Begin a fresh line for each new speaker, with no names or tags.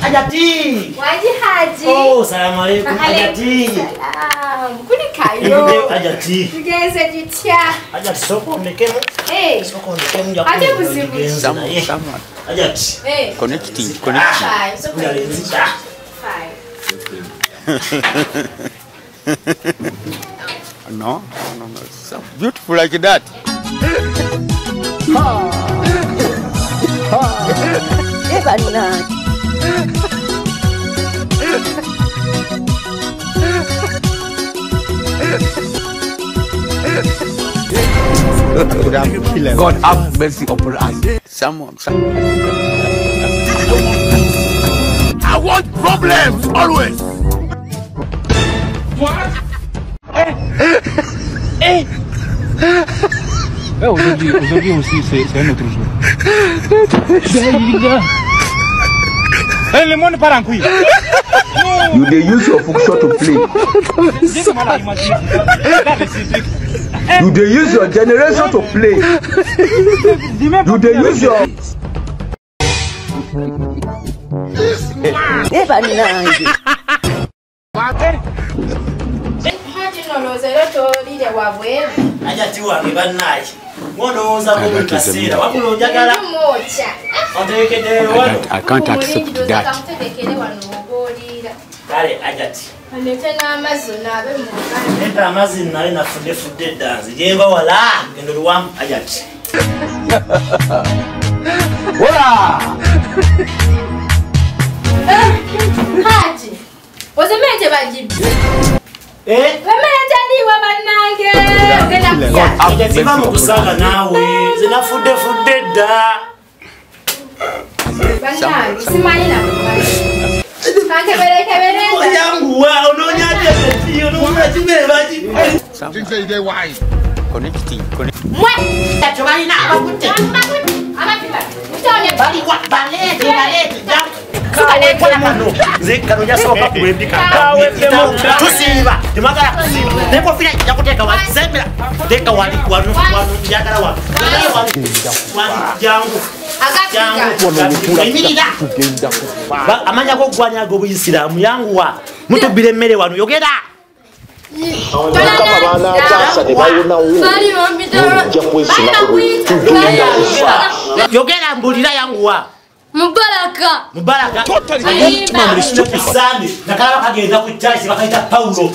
Hajati.
Waji Hajji.
Oh, assalamualaikum Hajati.
Salam. Kuni kayo.
Hajati.
Tugeze jitya.
Hajati soko ndekemo. Soko ndekemo ya.
Ate kusibu.
Sama.
Hajati.
Connecting.
Five. So
Unalenza.
5.
No. So beautiful like that.
God have mercy upon us.
Someone.
I want problems always.
What? Aujourd'hui aussi, c'est un autre jour. Le monde part en couille.
You dey use your function to play. You dey use your generation to play. You dey use your.
Hajati wange bannaye. Ngonoza mu kasira. Wabula ojagala.
I can't accept that.
Kale Hajati. Neta amazzi nawe nafudde ddanzi. Jenga wala ngendo luwamu Hajati.
Hola.
Hajji. Ozemeje bajibu.
Zina mukusanga nawe. Zina fudde dda.
Connecting.
Tusiba. Temagala kusiba. Neko fina yakuteka wali. Zembera. Teka wali wanu yakala wali. Jangu. Amanya ko gwanya go buyisiramu yangu wa. Mutubire mmere wanu yogera.
Kama bana tasa de bayina wo. Mujja kwesina ko tugenda kufa.
Yogera mbulira yangu wa.
Mubaraka.
Totally. Nakala bakagenda ku church bakaita Paulo.